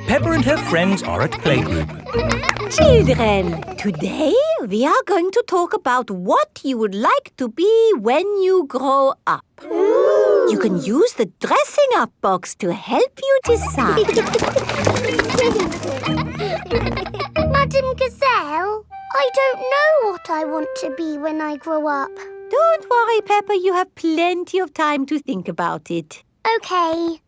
Peppa and her friends are at playgroup. Children, today we are going to talk about what you would like to be when you grow up. Ooh. You can use the dressing up box to help you decide. Madam Gazelle, I don't know what I want to be when I grow up. Don't worry, Peppa, you have plenty of time to think about it. OK.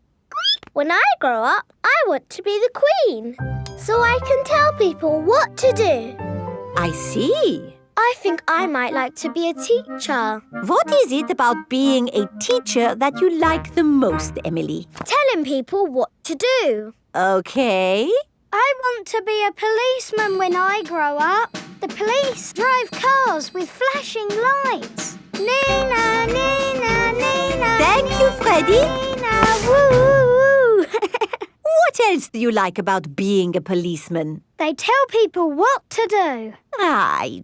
When I grow up, I want to be the Queen, so I can tell people what to do. I see. I think I might like to be a teacher. What is it about being a teacher that you like the most, Emily? Telling people what to do. OK. I want to be a policeman when I grow up. The police drive cars with flashing lights. Nina, Nina, Nina. Thank you, Freddy. Nina, woo. What else do you like about being a policeman? They tell people what to do. Right.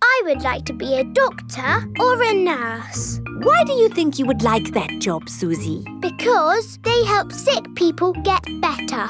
I would like to be a doctor or a nurse. Why do you think you would like that job, Suzy? Because they help sick people get better.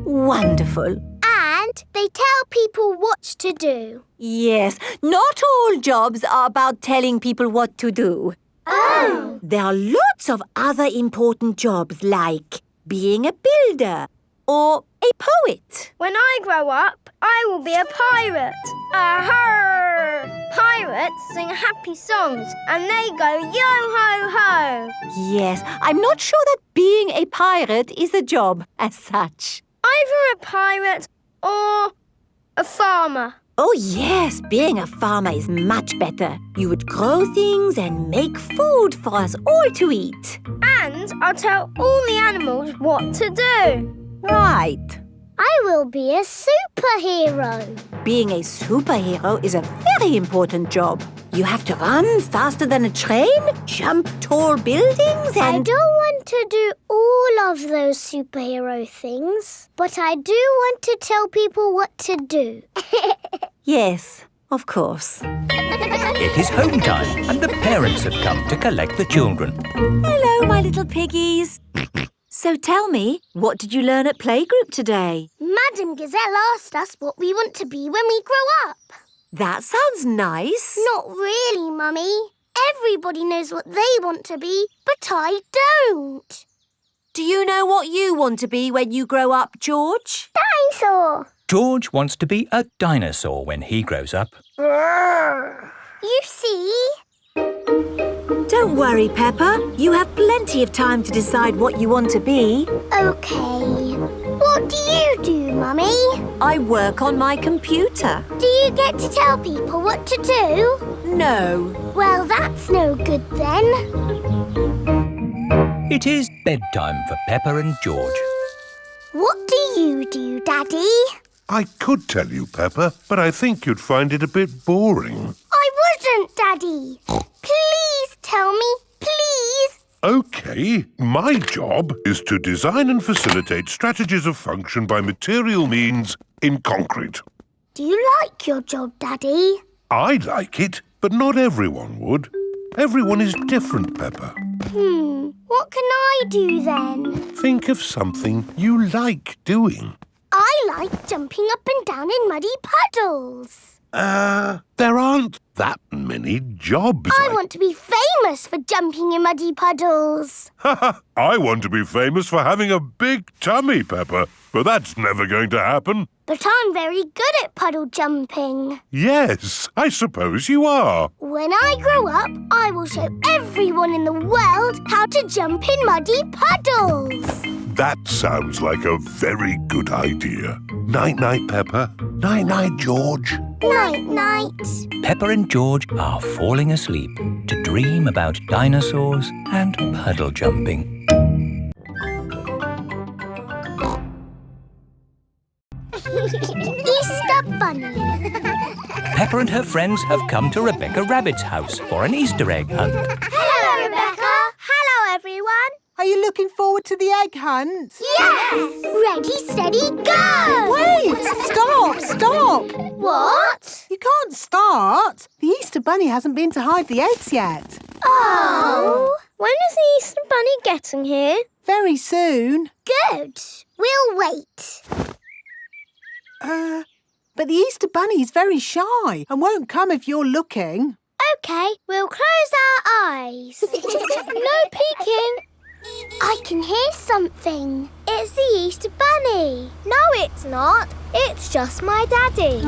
Wonderful. And they tell people what to do. Yes, not all jobs are about telling people what to do. Oh! There are lots of other important jobs like being a builder or a poet. When I grow up, I will be a pirate. Aha! Pirates sing happy songs and they go yo-ho-ho. Yes, I'm not sure that being a pirate is a job as such. Either a pirate or a farmer. Oh yes, being a farmer is much better. You would grow things and make food for us all to eat. And I'll tell all the animals what to do. Right. I will be a superhero. Being a superhero is a very important job. You have to run faster than a train, jump tall buildings and... I don't want to do all of those superhero things, but I do want to tell people what to do. Yes, of course. It is home time and the parents have come to collect the children. Hello, my little piggies. So tell me, what did you learn at playgroup today? Madam Gazelle asked us what we want to be when we grow up. That sounds nice. Not really, Mummy. Everybody knows what they want to be, but I don't. Do you know what you want to be when you grow up, George? Dinosaur. George wants to be a dinosaur when he grows up. You see? Don't worry, Peppa. You have plenty of time to decide what you want to be. OK. What do you do, Mummy? I work on my computer. Do you get to tell people what to do? No. Well, that's no good then. It is bedtime for Peppa and George. What do you do, Daddy? I could tell you, Peppa, but I think you'd find it a bit boring. I wouldn't, Daddy. Please tell me, please. OK, my job is to design and facilitate strategies of function by material means in concrete. Do you like your job, Daddy? I like it, but not everyone would. Everyone is different, Peppa. What can I do then? Think of something you like doing. I like jumping up and down in muddy puddles. There aren't that many jobs. I want to be famous for jumping in muddy puddles. I want to be famous for having a big tummy, Peppa, but that's never going to happen. But I'm very good at puddle jumping. Yes, I suppose you are. When I grow up, I will show everyone in the world how to jump in muddy puddles. That sounds like a very good idea. Night-night, Peppa. Night-night, George. Night-night. Peppa and George are falling asleep to dream about dinosaurs and puddle jumping. Easter Bunny. Peppa and her friends have come to Rebecca Rabbit's house for an Easter egg hunt. Hello, Rebecca. Hello, everyone. Are you looking forward to the egg hunt? Yes! Ready, steady, go! Wait! Stop! What? You can't start. The Easter Bunny hasn't been to hide the eggs yet. Oh! When is the Easter Bunny getting here? Very soon. Good. We'll wait. But the Easter Bunny's very shy and won't come if you're looking. OK, we'll close our eyes. No peeking. I can hear something. It's the Easter Bunny. No, it's not. It's just my daddy.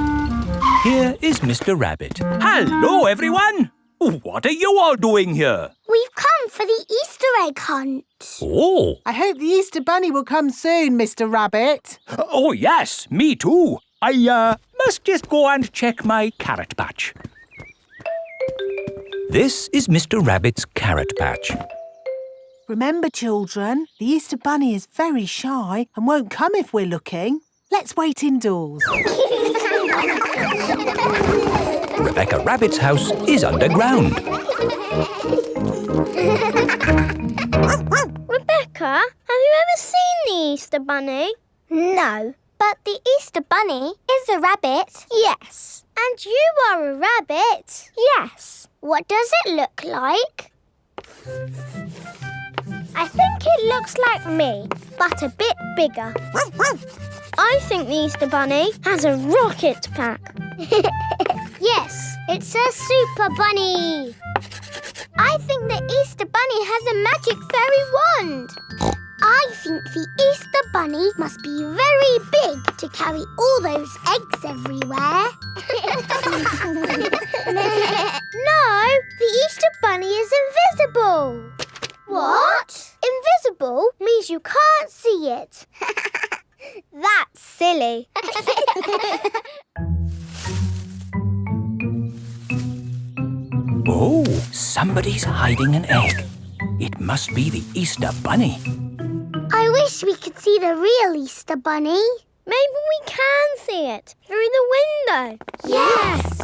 Here is Mr. Rabbit. Hello, everyone! What are you all doing here? We've come for the Easter egg hunt. Oh! I hope the Easter Bunny will come soon, Mr. Rabbit. Oh, yes, me too. I must just go and check my carrot patch. This is Mr. Rabbit's carrot patch. Remember, children, the Easter Bunny is very shy and won't come if we're looking. Let's wait indoors. Rebecca Rabbit's house is underground. Rebecca, have you ever seen the Easter Bunny? No, but the Easter Bunny is a rabbit. Yes. And you are a rabbit. Yes. What does it look like? I think it looks like me, but a bit bigger. I think the Easter Bunny has a rocket pack. Yes, it's a super bunny. I think the Easter Bunny has a magic fairy wand. I think the Easter Bunny must be very big to carry all those eggs everywhere. No, the Easter Bunny is invisible. What? Invisible means you can't see it. That's silly. Oh, somebody's hiding an egg. It must be the Easter Bunny. I wish we could see the real Easter Bunny. Maybe we can see it through the window. Yes!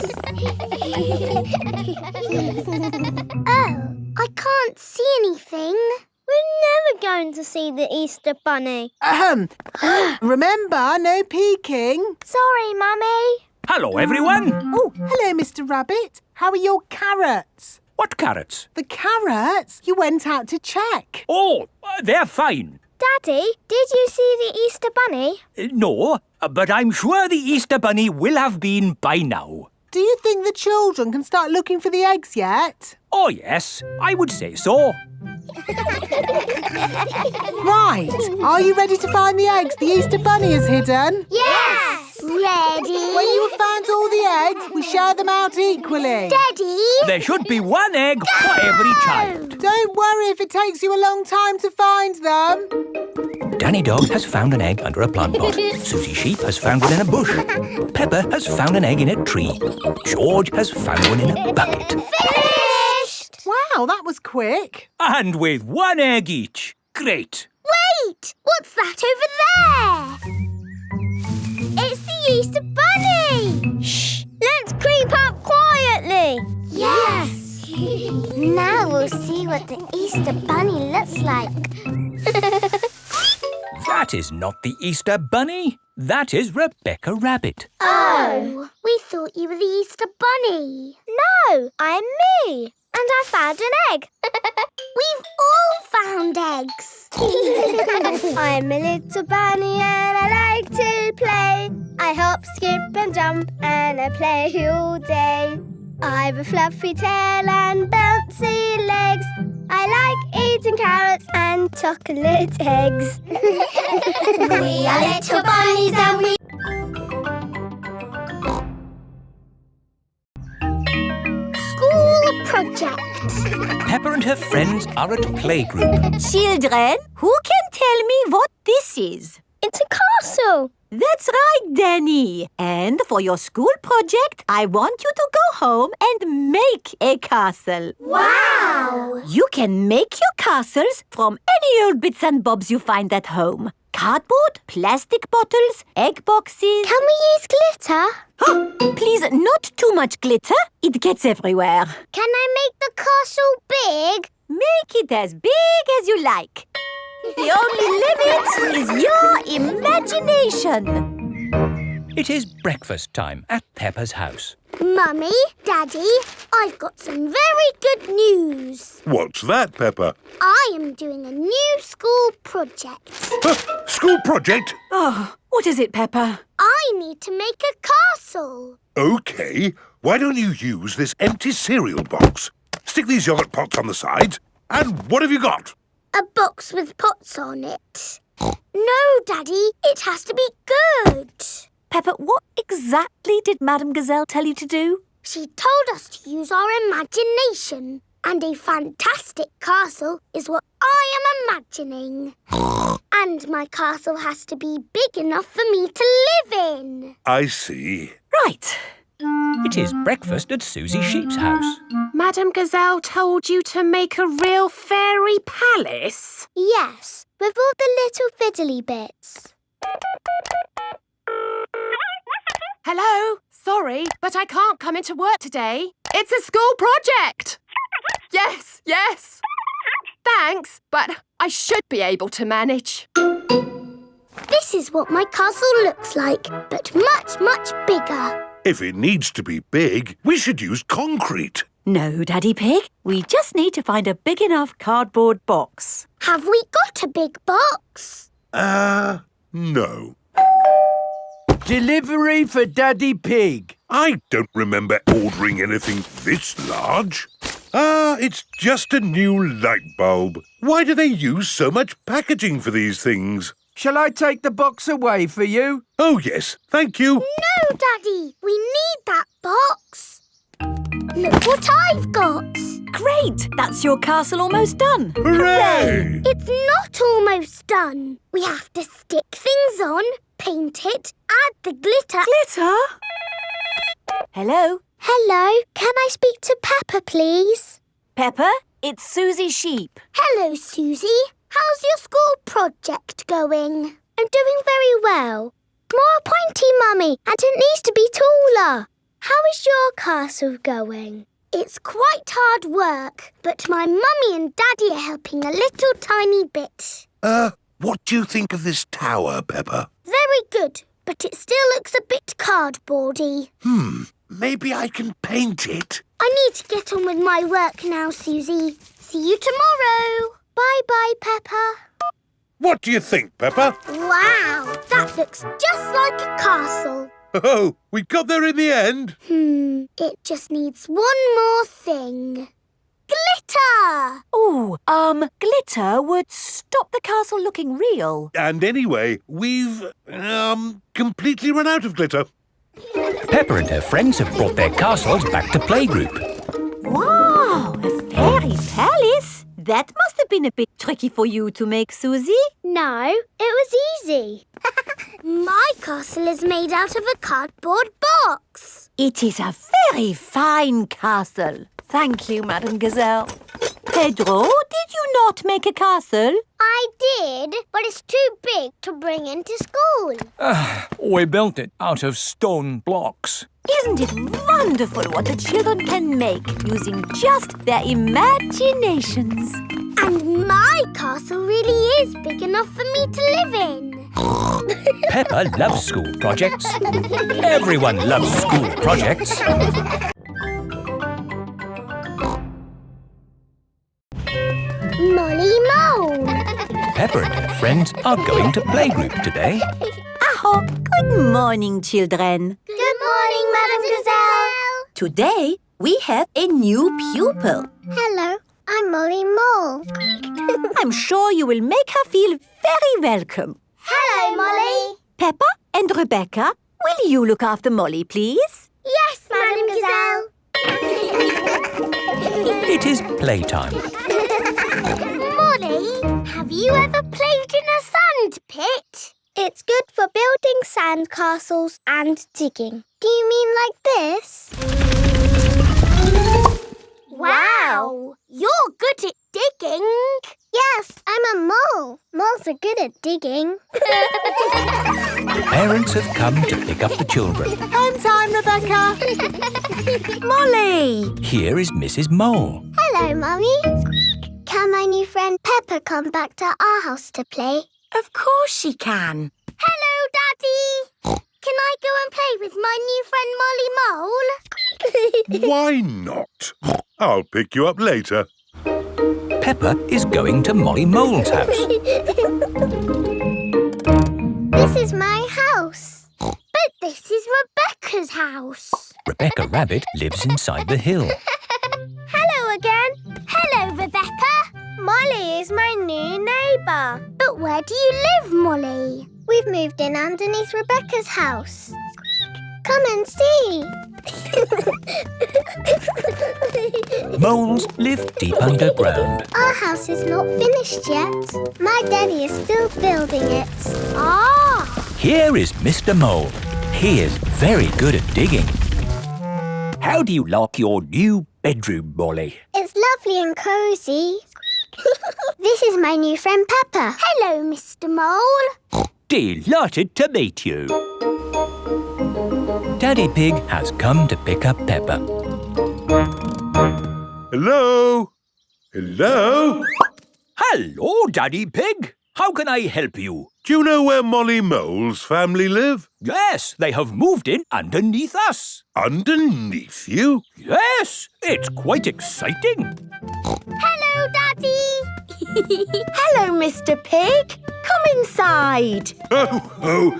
Oh, I can't see anything. We're never going to see the Easter Bunny. Remember, no peeking. Sorry, Mummy. Hello, everyone. Oh, hello, Mr. Rabbit. How are your carrots? What carrots? The carrots? You went out to check. Oh, they're fine. Daddy, did you see the Easter Bunny? No, but I'm sure the Easter Bunny will have been by now. Do you think the children can start looking for the eggs yet? Oh, yes, I would say so. Right. Are you ready to find the eggs the Easter Bunny has hidden? Yes! Ready? When you have found all the eggs, we share them out equally. Steady? There should be one egg for every child. Don't worry if it takes you a long time to find them. Danny Dog has found an egg under a plant pot. Suzy Sheep has found one in a bush. Peppa has found an egg in a tree. George has found one in a bucket. Finished! Wow, that was quick. And with one egg each. Great. Wait! What's that over there? It's the Easter Bunny! Shh! Let's creep up quietly! Yes! Now we'll see what the Easter Bunny looks like. That is not the Easter Bunny. That is Rebecca Rabbit. Oh! We thought you were the Easter Bunny. No, I'm me. And I found an egg. We've all found eggs. I'm a little bunny and I like to play. I hop, skip and jump and I play all day. I've a fluffy tail and bouncy legs. I like eating carrots and chocolate eggs. We are little bunnies and we... School project. Peppa and her friends are at playgroup. Children, who can tell me what this is? It's a castle. That's right, Danny. And for your school project, I want you to go home and make a castle. Wow! You can make your castles from any old bits and bobs you find at home. Cardboard, plastic bottles, egg boxes. Can we use glitter? Please, not too much glitter. It gets everywhere. Can I make the castle big? Make it as big as you like. The only limit is your imagination. It is breakfast time at Peppa's house. Mummy, Daddy, I've got some very good news. What's that, Peppa? I am doing a new school project. School project? Oh, what is it, Peppa? I need to make a castle. OK. Why don't you use this empty cereal box? Stick these yoghurt pots on the sides. And what have you got? A box with pots on it. No, Daddy, it has to be good. Peppa, what exactly did Madame Gazelle tell you to do? She told us to use our imagination. And a fantastic castle is what I am imagining. And my castle has to be big enough for me to live in. I see. Right. It is breakfast at Suzy Sheep's house. Madame Gazelle told you to make a real fairy palace? Yes, with all the little fiddly bits. Hello? Sorry, but I can't come into work today. It's a school project. Yes, yes. Thanks, but I should be able to manage. This is what my castle looks like, but much, much bigger. If it needs to be big, we should use concrete. No, Daddy Pig. We just need to find a big enough cardboard box. Have we got a big box? No. Delivery for Daddy Pig. I don't remember ordering anything this large. It's just a new light bulb. Why do they use so much packaging for these things? Shall I take the box away for you? Oh, yes, thank you. No, Daddy, we need that box. Look what I've got. Great! That's your castle almost done. Hooray! It's not almost done. We have to stick things on, paint it, add the glitter. Glitter? Hello? Hello, can I speak to Peppa, please? Peppa, it's Suzy Sheep. Hello, Suzy. How's your school project going? I'm doing very well. More pointy, Mummy, and it needs to be taller. How is your castle going? It's quite hard work, but my Mummy and Daddy are helping a little tiny bit. What do you think of this tower, Peppa? Very good, but it still looks a bit cardboardy. Maybe I can paint it. I need to get on with my work now, Suzy. See you tomorrow. Bye-bye, Peppa. What do you think, Peppa? Wow, that looks just like a castle. Oh, we got there in the end. It just needs one more thing. Glitter! Oh, glitter would stop the castle looking real. And anyway, we've, completely run out of glitter. Peppa and her friends have brought their castles back to playgroup. Wow, a fairy palace? That must have been a bit tricky for you to make, Suzy. No, it was easy. My castle is made out of a cardboard box. It is a very fine castle. Thank you, Madame Gazelle. Pedro, did you not make a castle? I did, but it's too big to bring into school. We built it out of stone blocks. Isn't it wonderful what the children can make using just their imaginations? And my castle really is big enough for me to live in. Peppa loves school projects. Everyone loves school projects. Molly Mole. Peppa and her friends are going to playgroup today. Aho, good morning, children. Good morning, Madame Gazelle. Today, we have a new pupil. Hello, I'm Molly Mole. I'm sure you will make her feel very welcome. Hello, Molly. Peppa and Rebecca, will you look after Molly, please? Yes, Madame Gazelle. It is playtime. Molly, have you ever played in a sand pit? It's good for building sand castles and digging. Do you mean like this? Wow! You're good at digging. Yes, I'm a mole. Moles are good at digging. Parents have come to pick up the children. Home time, Rebecca. Molly! Here is Mrs. Mole. Hello, Mummy. Can my new friend Peppa come back to our house to play? Of course she can. Hello, Daddy. Can I go and play with my new friend Molly Mole? Why not? I'll pick you up later. Peppa is going to Molly Mole's house. This is my house. But this is Rebecca's house. Rebecca Rabbit lives inside the hill. Hello again. Hello, Rebecca. Molly is my new neighbour. But where do you live, Molly? We've moved in underneath Rebecca's house. Come and see. Moles live deep underground. Our house is not finished yet. My daddy is still building it. Ah! Here is Mr. Mole. He is very good at digging. How do you like your new bedroom, Molly? It's lovely and cosy. This is my new friend Peppa. Hello, Mr. Mole. Delighted to meet you. Daddy Pig has come to pick up Peppa. Hello? Hello? Hello, Daddy Pig. How can I help you? Do you know where Molly Mole's family live? Yes, they have moved in underneath us. Underneath you? Yes, it's quite exciting. Hello, Daddy. Hello, Mr. Pig. Come inside. Oh.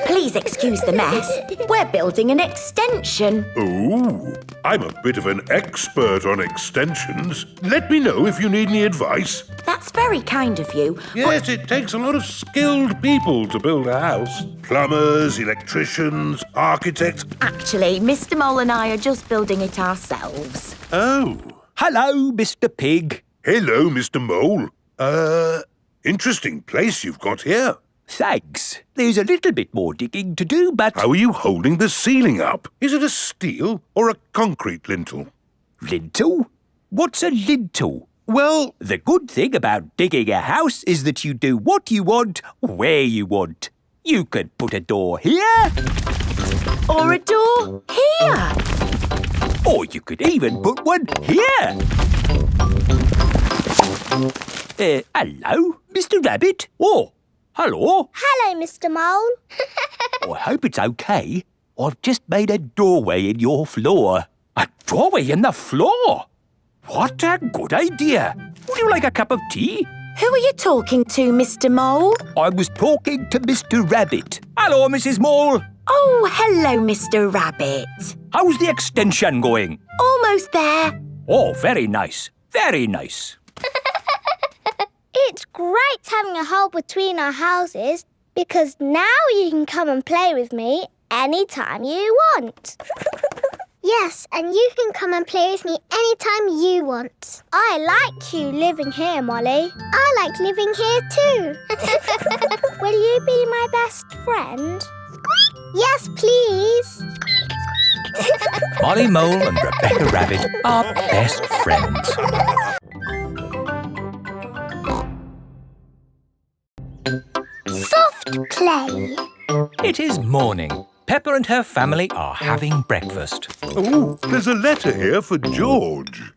Please excuse the mess. We're building an extension. Oh, I'm a bit of an expert on extensions. Let me know if you need any advice. That's very kind of you. Yes, it takes a lot of skilled people to build a house. Plumbers, electricians, architects. Actually, Mr. Mole and I are just building it ourselves. Oh. Hello, Mr. Pig. Hello, Mr. Mole. Interesting place you've got here. Thanks. There's a little bit more digging to do, but... How are you holding the ceiling up? Is it a steel or a concrete lintel? Lintel? What's a lintel? Well, The good thing about digging a house is that you do what you want, where you want. You could put a door here, Or a door here. or you could even put one here. Hello, Mr. Rabbit? Oh, hello. Hello, Mr. Mole. I hope it's okay. I've just made a doorway in your floor. A doorway in the floor? What a good idea. Would you like a cup of tea? Who are you talking to, Mr. Mole? I was talking to Mr. Rabbit. Hello, Mrs. Mole. Oh, hello, Mr. Rabbit. How's the extension going? Almost there. Oh, very nice. Very nice. It's great having a hole between our houses because now you can come and play with me anytime you want. Yes, and you can come and play with me anytime you want. I like you living here, Molly. I like living here too. Will you be my best friend? Yes, please. Molly Mole and Rebecca Rabbit are best friends. Soft play. It is morning. Peppa and her family are having breakfast. oh, there's a letter here for George.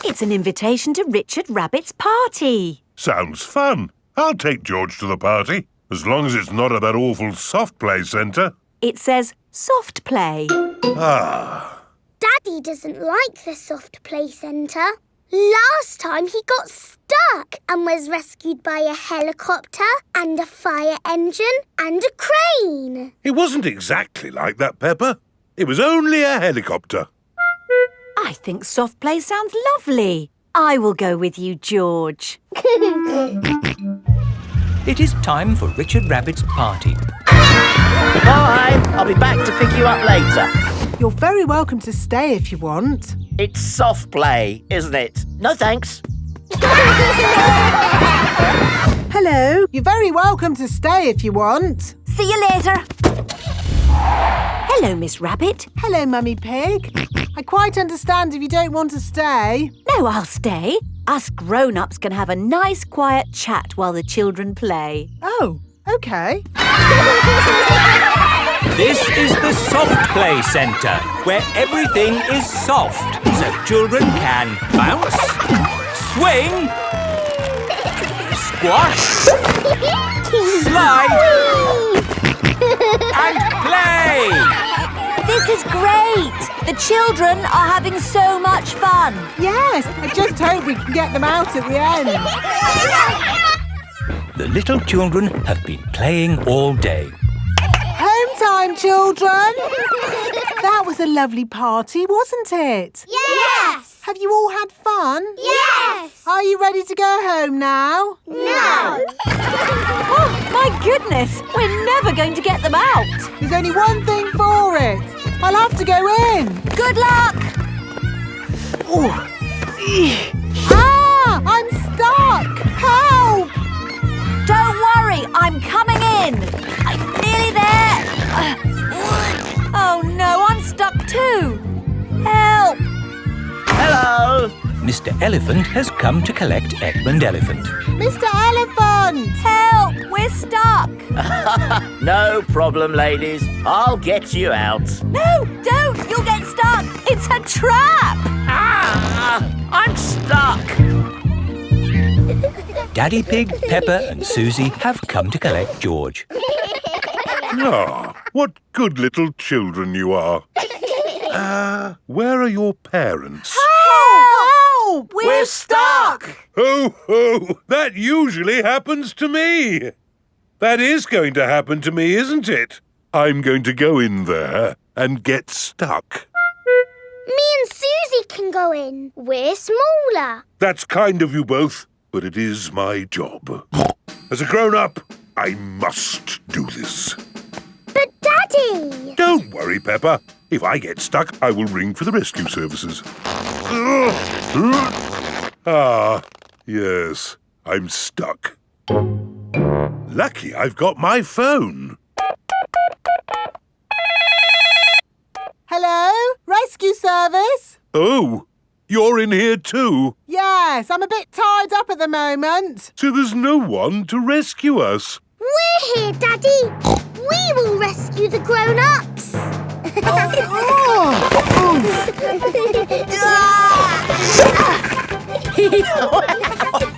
It's an invitation to Richard Rabbit's party. Sounds fun. I'll take George to the party, as long as it's not at that awful soft play centre. It says soft play. Ah, Daddy doesn't like the soft play centre. Last time he got stuck and was rescued by a helicopter and a fire engine and a crane. it wasn't exactly like that, Peppa. It was only a helicopter. I think soft play sounds lovely. I will go with you, George. It is time for Richard Rabbit's party. Bye! I'll be back to pick you up later. You're very welcome to stay if you want. It's soft play, isn't it? No thanks. Hello. You're very welcome to stay if you want. See you later. Hello, Miss Rabbit. Hello, Mummy Pig. I quite understand if you don't want to stay. No, I'll stay. Us grown-ups can have a nice, quiet chat while the children play. Oh, OK. This is the Soft Play Centre, where everything is soft, so children can bounce, swing, Squash, slide, and play! This is great! The children are having so much fun. Yes, I just hope we can get them out at the end. The little children have been playing all day. Home time, children! That was a lovely party, wasn't it? Yes! Have you all had fun? Yes! Are you ready to go home now? No! Oh, my goodness! We're never going to get them out. There's only one thing for it. I'll have to go in. Good luck! Ah! I'm stuck! Help! Don't worry, I'm coming in. I'm nearly there. Oh no, I'm stuck too. Help! Hello! Mr. Elephant has come to collect Edmund Elephant. Mr. Elephant! Help! We're stuck. No problem, ladies. I'll get you out. No, don't! You'll get stuck. It's a trap. Ah! I'm stuck. Daddy Pig, Peppa and Suzy have come to collect George. Ah, what good little children you are. Where are your parents? Help! We're stuck. Ho, ho! That usually happens to me. That is going to happen to me, isn't it? I'm going to go in there and get stuck. Me and Suzy can go in. We're smaller. That's kind of you both, but it is my job. As a grown-up, I must do this. But Daddy! Don't worry, Peppa. If I get stuck, I will ring for the rescue services. Ah, yes, I'm stuck. Lucky I've got my phone. Hello? Rescue service? Oh, you're in here too? Yes, I'm a bit tied up at the moment. So there's no one to rescue us. We're here, Daddy. We will rescue the grown-ups.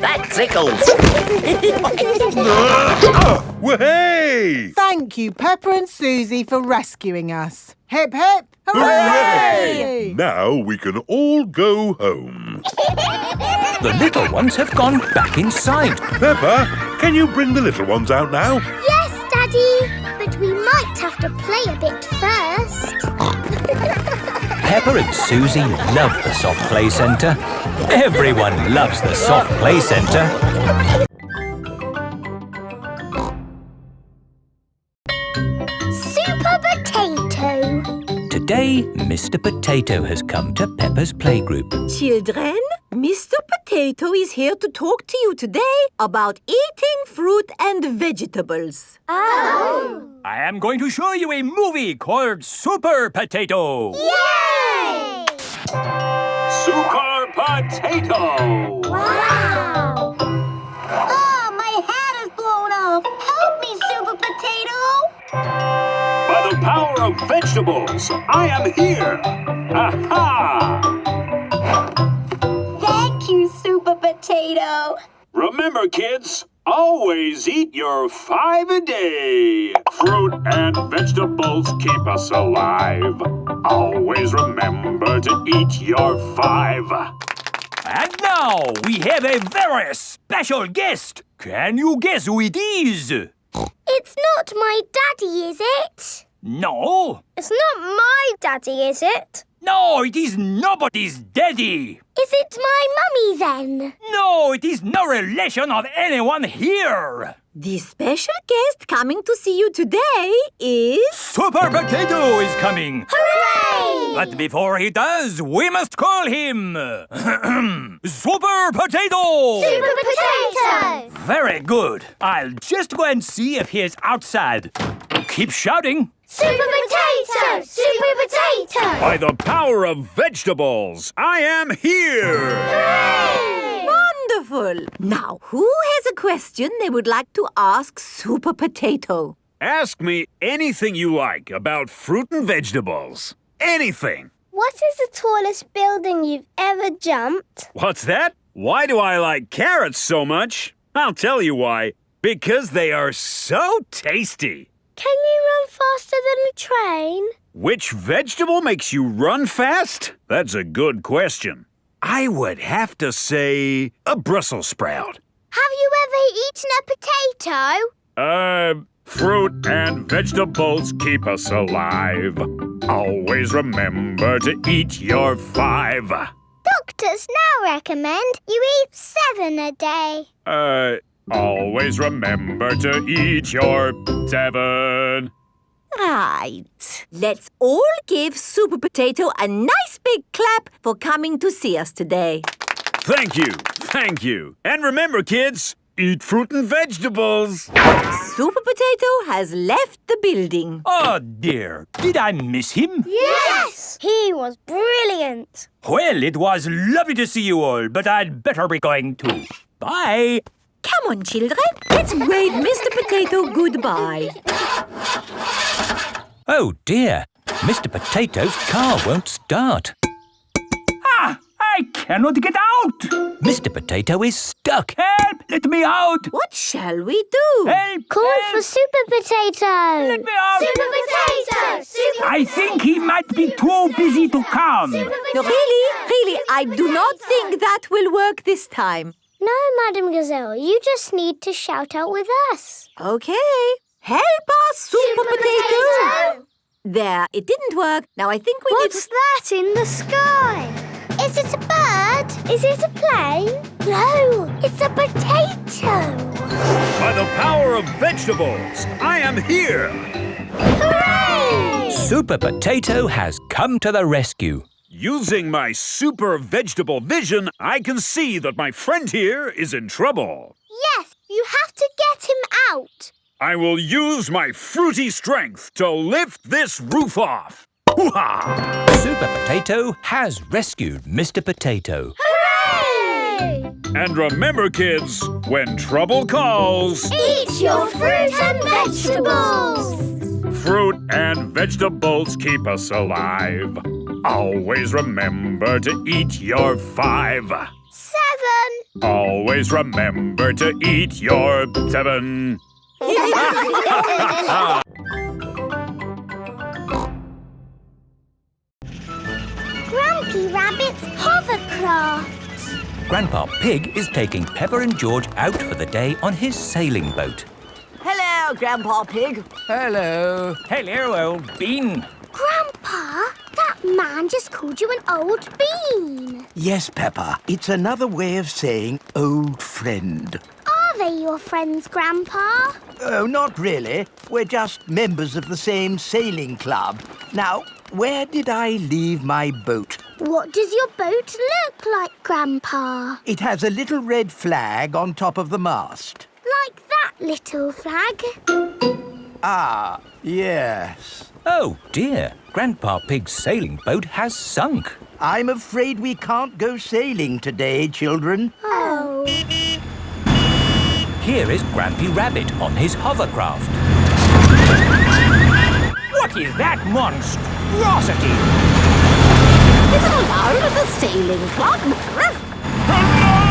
That tickles. Well, hey! Thank you, Peppa and Suzy, for rescuing us. Hip, hip, Hooray! Now we can all go home. The little ones have gone back inside. Peppa, can you bring the little ones out now? Yes, Daddy. But we might have to play a bit first. Peppa and Suzy love the soft play centre. Everyone loves the soft play centre. Super Potato. Today, Mr. Potato has come to Peppa's playgroup. Children, Mr. Potato is here to talk to you today about eating fruit and vegetables. Oh. I am going to show you a movie called Super Potato. Yay! Super Potato! Wow! Oh, my hat is blown off. Help me, Super Potato. By the power of vegetables, I am here! Aha! Thank you, Super Potato. Remember, kids, always eat your 5 a day. Fruit and vegetables keep us alive. Always remember to eat your 5. And now we have a very special guest. Can you guess who it is? It's not my daddy, is it? No. It's not my daddy, is it? No, it is nobody's daddy. Is it my mummy then? No, it is no relation of anyone here. The special guest coming to see you today is... Super Potato is coming. Hooray! But before he does, we must call him... Super Potato! Super Potato! Very good. I'll just go and see if he is outside. Keep shouting. Super Potato! Super Potato! By the power of vegetables, I am here! Hooray! Wonderful! Now, who has a question they would like to ask Super Potato? Ask me anything you like about fruit and vegetables. Anything. What is the tallest building you've ever jumped? What's that? Why do I like carrots so much? I'll tell you why. Because they are so tasty. Can you run faster than a train? Which vegetable makes you run fast? That's a good question. I would have to say a Brussels sprout. Have you ever eaten a potato? Fruit and vegetables keep us alive. Always remember to eat your 5. Doctors now recommend you eat 7 a day. Always remember to eat your 7. Right. Let's all give Super Potato a nice big clap for coming to see us today. Thank you. Thank you. And remember, kids, eat fruit and vegetables. Super Potato has left the building. Oh, dear. Did I miss him? Yes! He was brilliant. Well, it was lovely to see you all, but I'd better be going too. Bye. Come on, children. Let's wave Mr. Potato goodbye. Oh, dear. Mr. Potato's car won't start. Ah! I cannot get out! Mr. Potato is stuck. Help! Let me out! What shall we do? Help! Call help. for Super Potato. Let me out! Super Potato! Super I think he might be too busy to come. No, really, I do not think that will work this time. No, Madam Gazelle, you just need to shout out with us. Okay. Help us, Super Potato! There, it didn't work. Now I think we What's that in the sky? Is it a bird? Is it a plane? No, it's a potato. By the power of vegetables, I am here. Hooray! Super Potato has come to the rescue. Using my super vegetable vision, I can see that my friend here is in trouble. Yes, you have to get him out. I will use my fruity strength to lift this roof off. Hoo-ha! Super Potato has rescued Mr. Potato. Hooray! And remember, kids, when trouble calls, Eat your fruit and vegetables. Fruit and vegetables keep us alive. Always remember to eat your 5. 7. Always remember to eat your 7. Grumpy Rabbit's hovercraft. Grandpa Pig is taking Peppa and George out for the day on his sailing boat. Hello, Grandpa Pig. Hello. Hello, old bean. Grandpa, that man just called you an old bean. Yes, Peppa. It's another way of saying old friend. Are they your friends, Grandpa? Oh, not really. We're just members of the same sailing club. Now, where did I leave my boat? What does your boat look like, Grandpa? It has a little red flag on top of the mast. Like that little flag? Ah, yes. Oh, dear. Grandpa Pig's sailing boat has sunk. I'm afraid we can't go sailing today, children. Oh. Here is Grampy Rabbit on his hovercraft. What is that monstrosity? Is it allowed at the sailing club? Hello!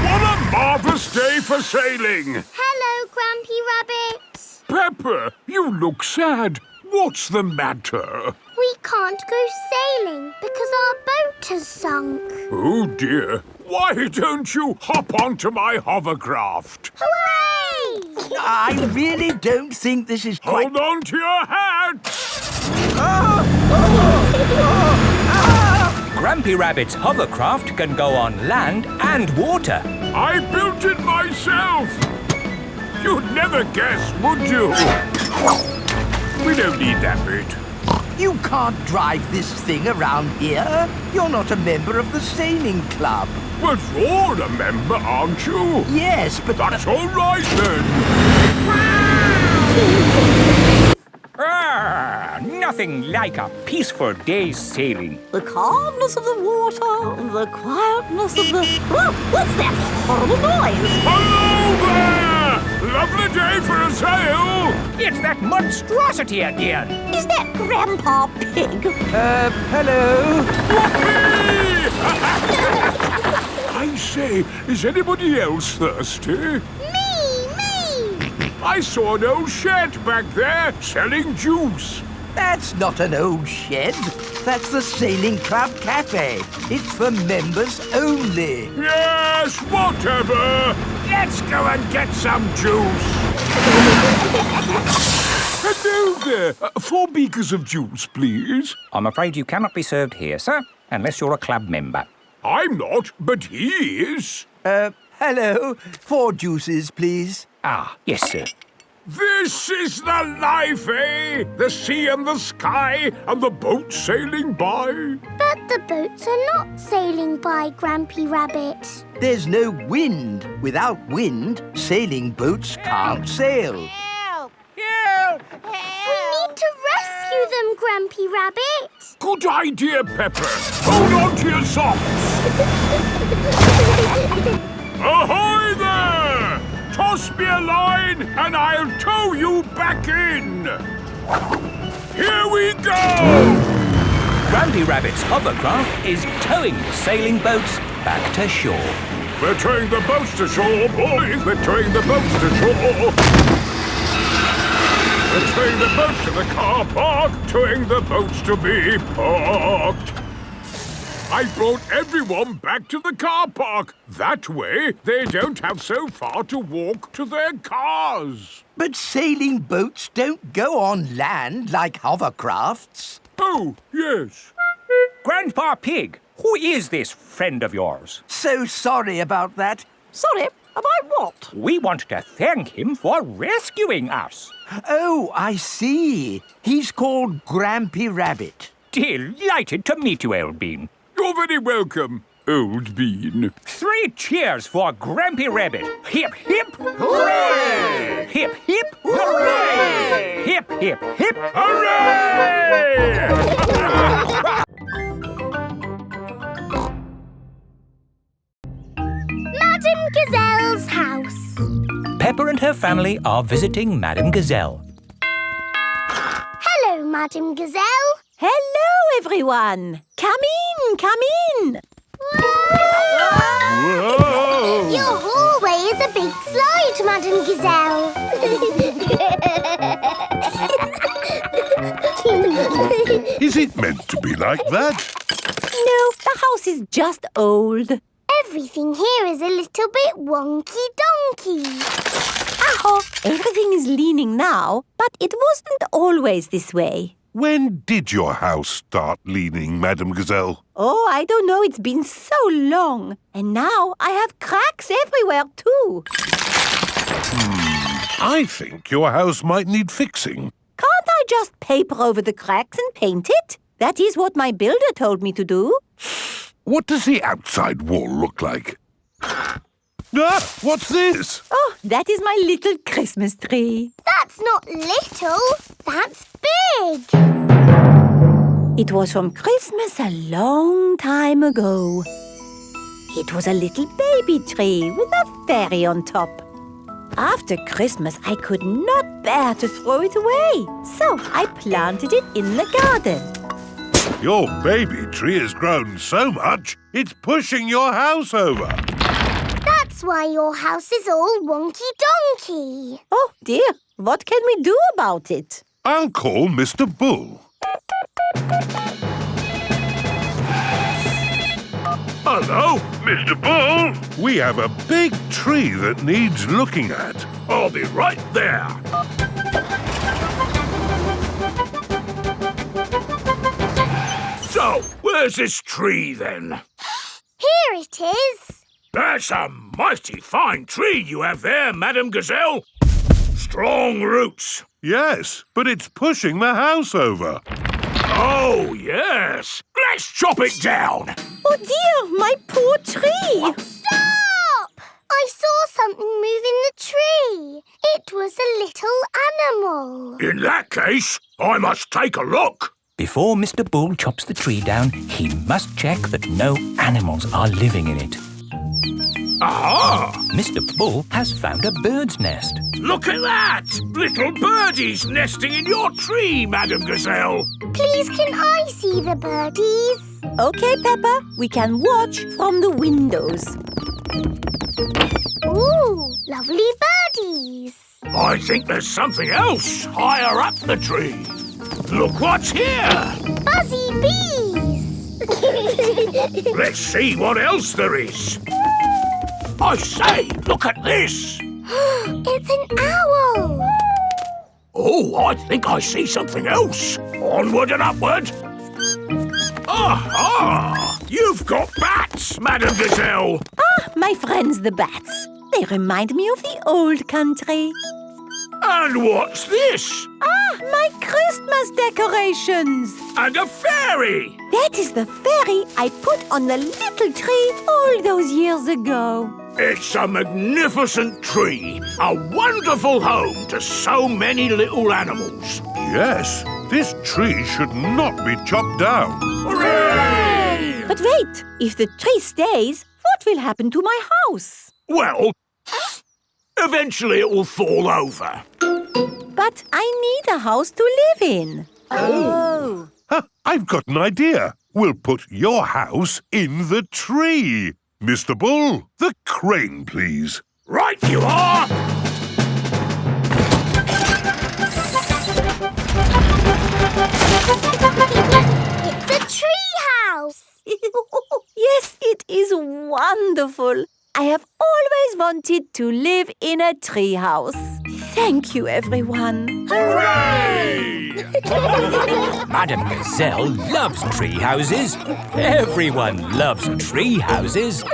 What a marvellous day for sailing! Hello, Grumpy Rabbit. Peppa, you look sad. What's the matter? We can't go sailing because our boat has sunk. Oh dear. Why don't you hop onto my hovercraft? Hooray! I really don't think this is quite... Hold on to your hat! Grampy Rabbit's hovercraft can go on land and water. I built it myself! You'd never guess, would you? We don't need that bit. You can't drive this thing around here. You're not a member of the sailing club. But you're a member, aren't you? Yes, but... That's all right, then. Nothing like a peaceful day's sailing. The calmness of the water, the quietness of the... Oh, what's that horrible noise? Hello there! Lovely day for a sail! It's that monstrosity again. Is that Grandpa Pig? Hello. I say, is anybody else thirsty? Me! I saw an old shed back there selling juice. That's not an old shed. That's the Sailing Club Cafe. It's for members only. Yes, whatever. Let's go and get some juice. Hello there. 4 beakers of juice, please. I'm afraid you cannot be served here, sir, unless you're a club member. I'm not, but he is. Hello. 4 juices, please. Ah, yes, sir. This is the life, eh? The sea and the sky and the boat sailing by. But the boats are not sailing by, Grampy Rabbit. There's no wind. Without wind, sailing boats can't sail. Help! Help! We need to rescue them, Grampy Rabbit. Good idea, Peppa. Hold on to your socks. Ahoy there! Toss me a line and I'll tow you back in. Here we go! Grampy Rabbit's hovercraft is towing the sailing boats back to shore. We're towing the boats to shore, boys. We're towing the boats to shore. We're towing the boats to the car park, towing the boats to be parked. I brought everyone back to the car park. That way, they don't have so far to walk to their cars. But sailing boats don't go on land like hovercrafts. Oh, yes. Grandpa Pig, who is this friend of yours? So sorry about that. Sorry, about what? We want to thank him for rescuing us. Oh, I see. He's called Grampy Rabbit. Delighted to meet you, Old Bean. You're very welcome, Old Bean. 3 cheers for Grampy Rabbit. Hip, hip, hooray! Hip, hip, hooray! Hip, hip, hip, hooray! Madame Gazelle's house. Peppa and her family are visiting Madame Gazelle. Hello, Madame Gazelle. Hello, everyone. Come in. Whoa! Your hallway is a big slide, Madame Gazelle. Is it meant to be like that? No, the house is just old. Everything here is a little bit wonky-donkey. Aho, everything is leaning now, but it wasn't always this way. When did your house start leaning, Madame Gazelle? Oh, I don't know. It's been so long. And now I have cracks everywhere, too. I think your house might need fixing. Can't I just paper over the cracks and paint it? That is what my builder told me to do. What does the outside wall look like? Ah, what's this? Oh, that is my little Christmas tree. That's not little, that's big. It was from Christmas a long time ago. It was a little baby tree with a fairy on top. After Christmas, I could not bear to throw it away, so I planted it in the garden. Your baby tree has grown so much, it's pushing your house over. That's why your house is all wonky-donkey. Oh, dear. What can we do about it? I'll call Mr. Bull. Hello, Mr. Bull. We have a big tree that needs looking at. I'll be right there. So, where's this tree then? Here it is. That's a mighty fine tree you have there, Madame Gazelle. Strong roots. Yes, but it's pushing the house over. Oh, yes. Let's chop it down. Oh, dear, my poor tree. Stop! I saw something move in the tree. It was a little animal. In that case, I must take a look. Before Mr. Bull chops the tree down, he must check that no animals are living in it. Aha! Mr. Bull has found a bird's nest. Look at that! Little birdies nesting in your tree, Madame Gazelle. Please, can I see the birdies? Okay, Peppa, we can watch from the windows. Ooh, lovely birdies. I think there's something else higher up the tree. Look what's here. Buzzy bees! Let's see what else there is. I say, look at this. It's an owl! Oh, I think I see something else. Onward and upward. Aha! You've got bats, Madame Gazelle. Ah, my friends the bats. They remind me of the old country. And what's this? Ah, my Christmas decorations. And a fairy. That is the fairy I put on the little tree all those years ago. It's a magnificent tree. A wonderful home to so many little animals. Yes, this tree should not be chopped down. Hooray! But wait, if the tree stays, what will happen to my house? Well, eventually it will fall over. But I need a house to live in. Oh. I've got an idea. We'll put your house in the tree. Mr. Bull, the crane, please. Right you are! It's a tree house! Yes, it is wonderful. I have always wanted to live in a tree house. Thank you, everyone. Hooray! Madame Gazelle loves tree houses. Everyone loves tree houses.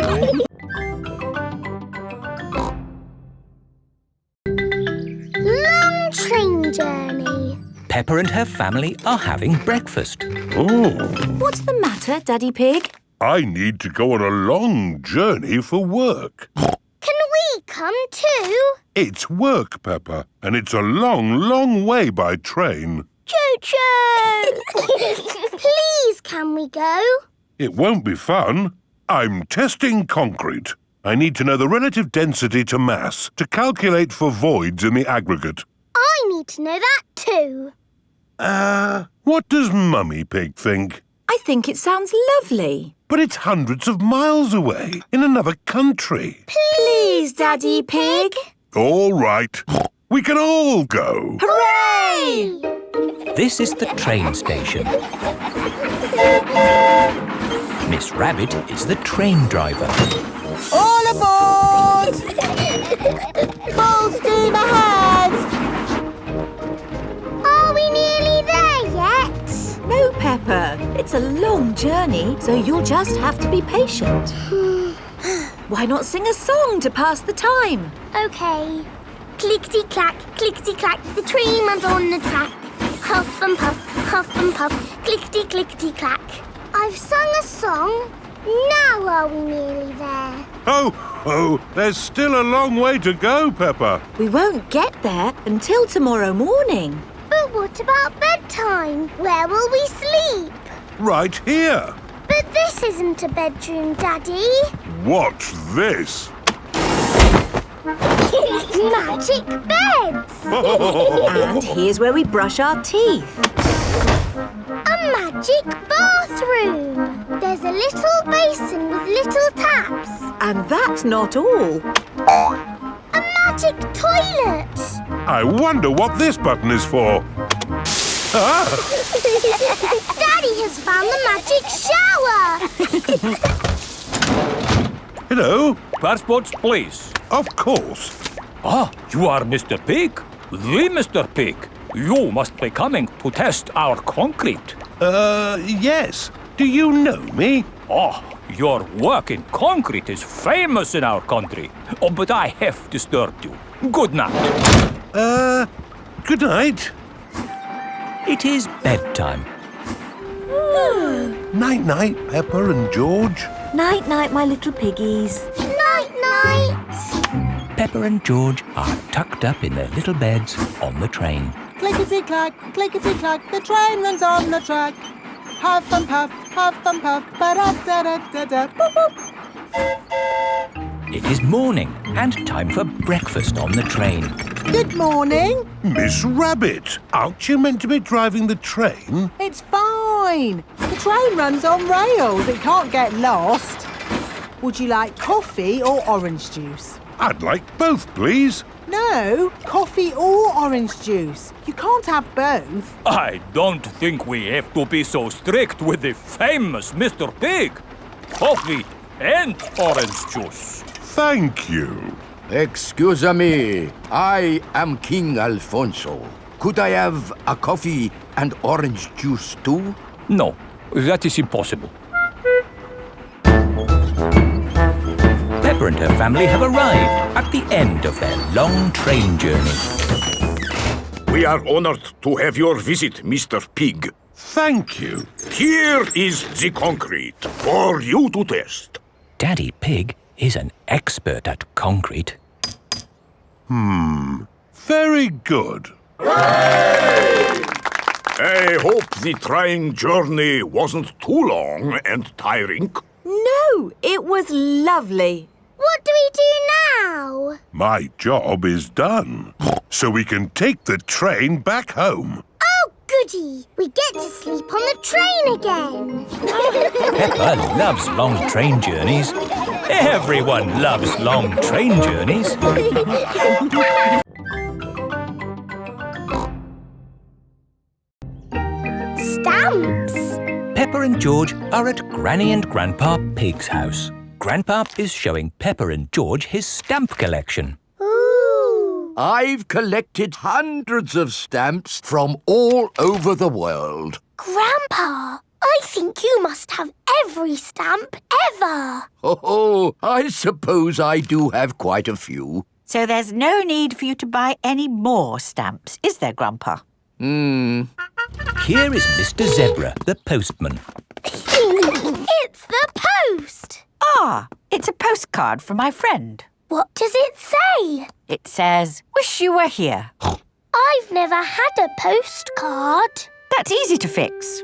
Long train journey. Peppa and her family are having breakfast. Oh, What's the matter, Daddy Pig? I need to go on a long journey for work. Can we come too? It's work, Peppa, and it's a long, long way by train. Choo-choo! Please, can we go? It won't be fun. I'm testing concrete. I need to know the relative density to mass to calculate for voids in the aggregate. I need to know that too. What does Mummy Pig think? I think it sounds lovely. But it's hundreds of miles away, in another country. Please, Daddy Pig. All right. We can all go. Hooray! This is the train station. Miss Rabbit is the train driver. All aboard! Full steam ahead! Are we nearly there yet? No, Peppa. It's a long journey, so you'll just have to be patient. Why not sing a song to pass the time? OK. Clickety-clack, clickety-clack, the train runs on the track. Huff and puff, clickety-clickety-clack. I've sung a song. Now are we nearly there? Oh, there's still a long way to go, Peppa. We won't get there until tomorrow morning. But what about bedtime? Where will we sleep? Right here. But this isn't a bedroom, Daddy. Watch this. Magic beds! And here's where we brush our teeth. A magic bathroom! There's a little basin with little taps. And that's not all. A magic toilet! I wonder what this button is for. Daddy has found the magic shower! Hello? Passports, please. Of course. Ah, you are Mr. Pig? The Mr. Pig. You must be coming to test our concrete. Yes. Do you know me? Oh, your work in concrete is famous in our country. Oh, but I have disturbed you. Good night. Good night. It is bedtime. Night-night, Peppa and George. Night-night, my little piggies. Night-night! Peppa and George are tucked up in their little beds on the train. Clickety-clack, clickety-clack, the train runs on the track. Huff and puff, ba-da-da-da-da, boop-boop. It is morning and time for breakfast on the train. Good morning. Miss Rabbit, aren't you meant to be driving the train? It's fine. The train runs on rails. It can't get lost. Would you like coffee or orange juice? I'd like both, please. No, coffee or orange juice. You can't have both. I don't think we have to be so strict with the famous Mr. Pig. Coffee and orange juice. Thank you. Excuse me, I am King Alfonso. Could I have a coffee and orange juice too? No, that is impossible. Peppa and her family have arrived at the end of their long train journey. We are honored to have your visit, Mr. Pig. Thank you. Here is the concrete for you to test. Daddy Pig is an expert at concrete. Very good. I hope the train journey wasn't too long and tiring. No, it was lovely. What do we do now? My job is done, so we can take the train back home. Oh, goody! We get to sleep on the train again. Peppa loves long train journeys. Everyone loves long train journeys. Stamps. Peppa and George are at Granny and Grandpa Pig's house. Grandpa is showing Peppa and George his stamp collection. Ooh. I've collected hundreds of stamps from all over the world. Grandpa, I think you must have every stamp ever. Oh, I suppose I do have quite a few. So there's no need for you to buy any more stamps, is there, Grandpa? Here is Mr. Zebra, the postman. It's the post. Ah, it's a postcard from my friend. What does it say? It says, "Wish you were here." I've never had a postcard. That's easy to fix.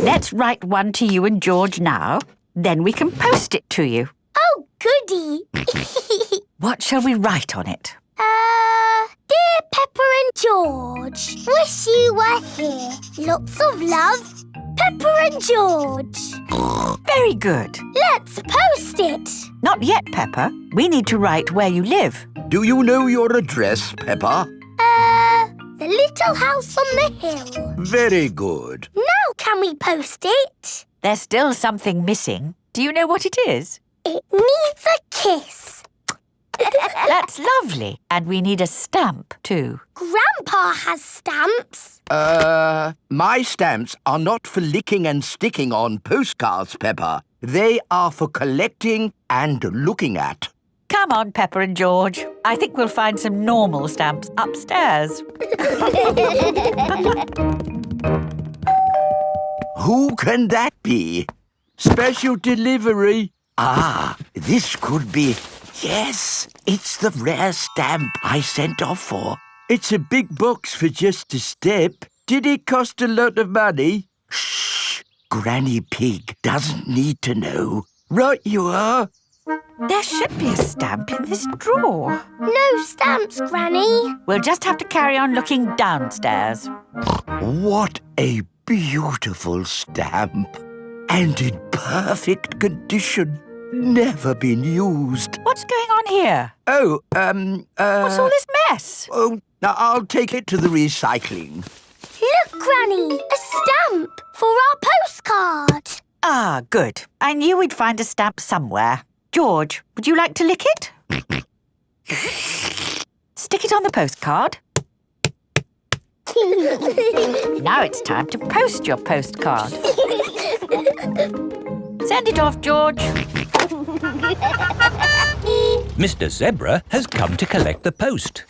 Let's write one to you and George now. Then we can post it to you. Oh, goody. What shall we write on it? Dear Peppa and George, wish you were here. Lots of love, Peppa and George. Very good. Let's post it. Not yet, Peppa. We need to write where you live. Do you know your address, Peppa? The little house on the hill. Very good. Now can we post it? There's still something missing. Do you know what it is? It needs a kiss. That's lovely. And we need a stamp too. Grandpa has stamps. My stamps are not for licking and sticking on postcards, Peppa. They are for collecting and looking at. Come on, Peppa and George. I think we'll find some normal stamps upstairs. Who can that be? Special delivery. Ah, this could be... Yes, it's the rare stamp I sent off for. It's a big box for just a step. Did it cost a lot of money? Shh! Granny Pig doesn't need to know. Right you are. There should be a stamp in this drawer. No stamps, Granny. We'll just have to carry on looking downstairs. What a beautiful stamp. And in perfect condition. Never been used. What's going on here? Oh, What's all this mess? Oh, now I'll take it to the recycling. Look, Granny, a stamp for our postcard. Ah, good. I knew we'd find a stamp somewhere. George, would you like to lick it? Stick it on the postcard. Now it's time to post your postcard. Send it off, George. Mr. Zebra has come to collect the post.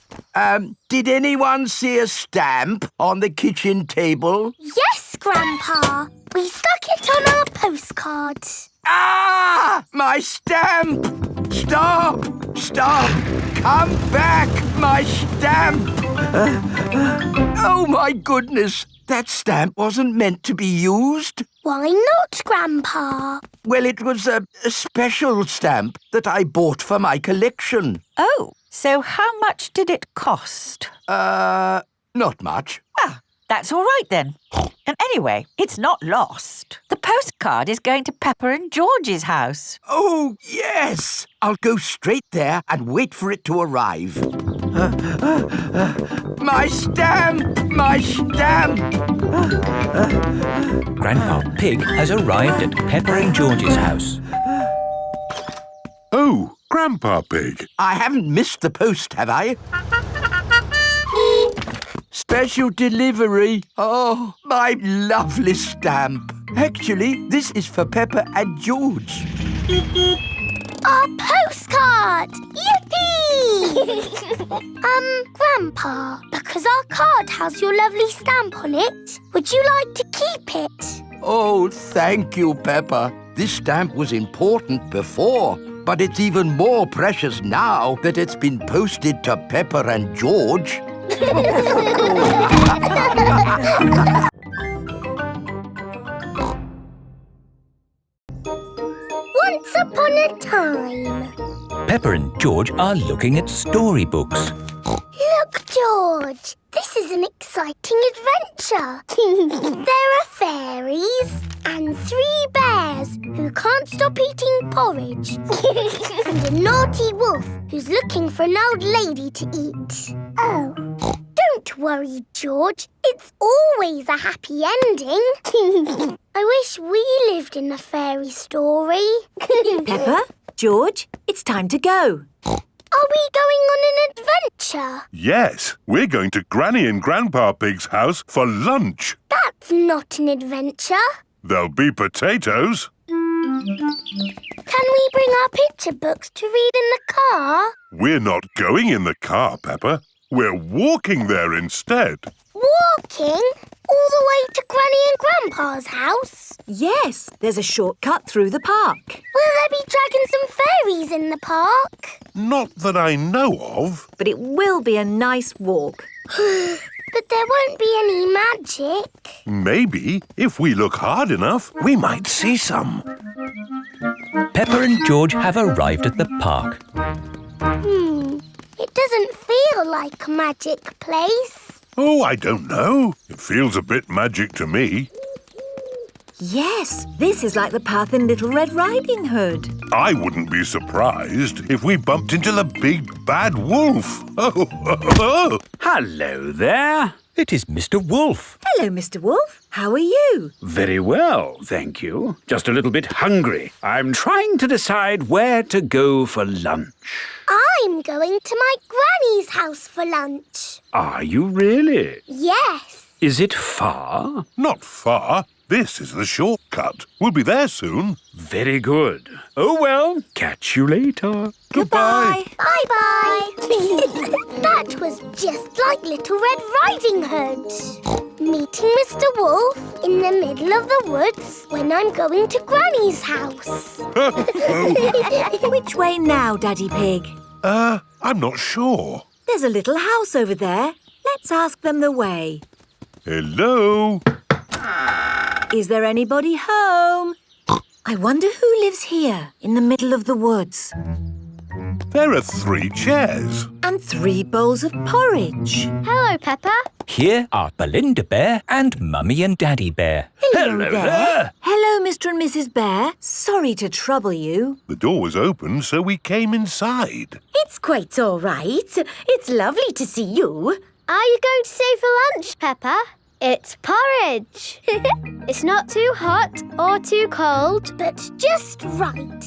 Did anyone see a stamp on the kitchen table? Yes, Grandpa. We stuck it on our postcard. Ah! My stamp! Stop! Stop! Come back! My stamp! Oh, my goodness! That stamp wasn't meant to be used. Why not, Grandpa? Well, it was a special stamp that I bought for my collection. Oh, so how much did it cost? Not much. Ah, that's all right then. And anyway, it's not lost. The postcard is going to Peppa and George's house. Oh, yes! I'll go straight there and wait for it to arrive. My stamp! My stamp! Grandpa Pig has arrived at Peppa and George's house. Oh, Grandpa Pig. I haven't missed the post, have I? Special delivery. Oh, my lovely stamp. Actually, this is for Peppa and George. Our postcard! Yippee! Grandpa, because our card has your lovely stamp on it, would you like to keep it? Oh, thank you, Peppa. This stamp was important before, but it's even more precious now that it's been posted to Peppa and George. Once upon a time. Peppa and George are looking at storybooks. Look, George, this is an exciting adventure. There are fairies and 3 bears who can't stop eating porridge and a naughty wolf who's looking for an old lady to eat. Oh. Don't worry, George. It's always a happy ending. I wish we lived in a fairy story. Peppa, George, it's time to go. Are we going on an adventure? Yes, we're going to Granny and Grandpa Pig's house for lunch. That's not an adventure. There'll be potatoes. Can we bring our picture books to read in the car? We're not going in the car, Peppa. We're walking there instead. Walking? All the way to Granny and Grandpa's house? Yes, there's a shortcut through the park. Will there be dragons and fairies in the park? Not that I know of. But it will be a nice walk. But there won't be any magic. Maybe, if we look hard enough, we might see some. Peppa and George have arrived at the park. It doesn't feel like a magic place. Oh, I don't know. It feels a bit magic to me. Yes, this is like the path in Little Red Riding Hood. I wouldn't be surprised if we bumped into the big bad wolf. Oh. Hello there. It is Mr. Wolf. Hello, Mr. Wolf. How are you? Very well, thank you. Just a little bit hungry. I'm trying to decide where to go for lunch. I'm going to my granny's house for lunch. Are you really? Yes. Is it far? Not far. This is the shortcut. We'll be there soon. Very good. Oh, well, catch you later. Goodbye. Bye-bye. That was just like Little Red Riding Hood. Meeting Mr. Wolf in the middle of the woods when I'm going to Granny's house. Which way now, Daddy Pig? I'm not sure. There's a little house over there. Let's ask them the way. Hello? Is there anybody home? I wonder who lives here in the middle of the woods. There are 3 chairs. And 3 bowls of porridge. Hello, Peppa. Here are Belinda Bear and Mummy and Daddy Bear. Hello there. Hello, Mr. and Mrs. Bear. Sorry to trouble you. The door was open, so we came inside. It's quite all right. It's lovely to see you. Are you going to stay for lunch, Peppa? It's porridge. It's not too hot or too cold, but just right.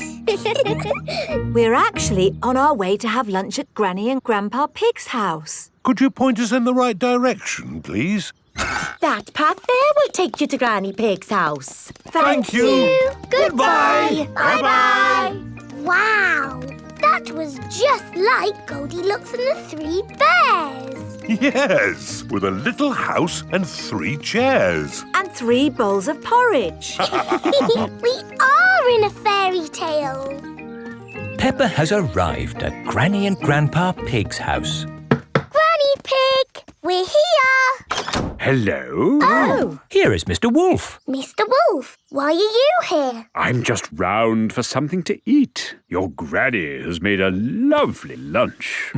We're actually on our way to have lunch at Granny and Grandpa Pig's house. Could you point us in the right direction, please? That path there will take you to Granny Pig's house. Thank you. Goodbye. Bye-bye. Wow. That was just like Goldilocks and the 3 bears. Yes, with a little house and 3 chairs. And 3 bowls of porridge. We are in a fairy tale. Peppa has arrived at Granny and Grandpa Pig's house. Granny Pig, we're here. Hello? Oh. Here is Mr. Wolf. Mr. Wolf, why are you here? I'm just round for something to eat. Your granny has made a lovely lunch.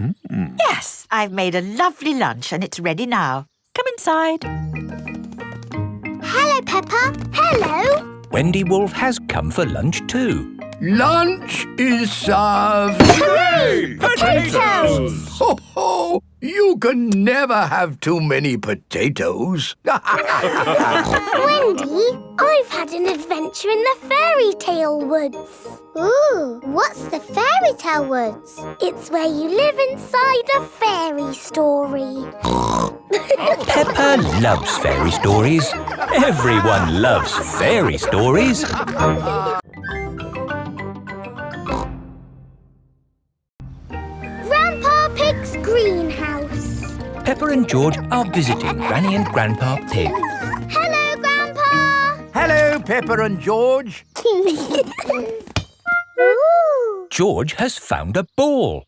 Yes, I've made a lovely lunch and it's ready now. Come inside. Hello, Peppa. Hello. Wendy Wolf has come for lunch too. Lunch is served. Hooray! Potatoes! Ho, ho! You can never have too many potatoes. Wendy, I've had an adventure in the fairy tale woods. Ooh, what's the fairy tale woods? It's where you live inside a fairy story. Peppa loves fairy stories. Everyone loves fairy stories. Grandpa Pig's greenhouse. Peppa and George are visiting Granny and Grandpa Pig. Hello, Grandpa. Hello, Peppa and George. Ooh. George has found a ball.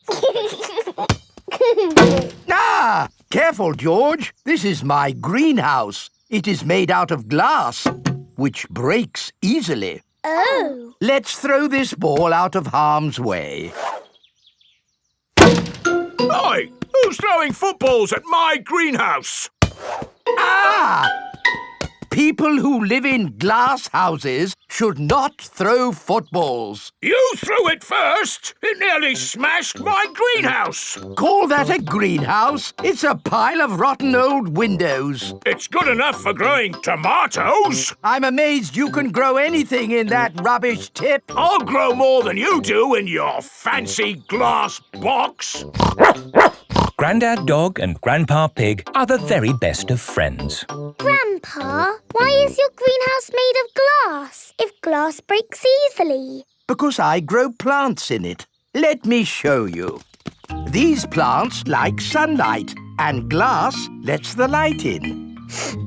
Ah! Careful, George. This is my greenhouse. It is made out of glass, which breaks easily. Oh. Let's throw this ball out of harm's way. Oi! Who's throwing footballs at my greenhouse? Ah! People who live in glass houses should not throw footballs. You threw it first! It nearly smashed my greenhouse! Call that a greenhouse? It's a pile of rotten old windows. It's good enough for growing tomatoes! I'm amazed you can grow anything in that rubbish tip. I'll grow more than you do in your fancy glass box! Grandad Dog and Grandpa Pig are the very best of friends. Grandpa, why is your greenhouse made of glass if glass breaks easily? Because I grow plants in it. Let me show you. These plants like sunlight, and glass lets the light in.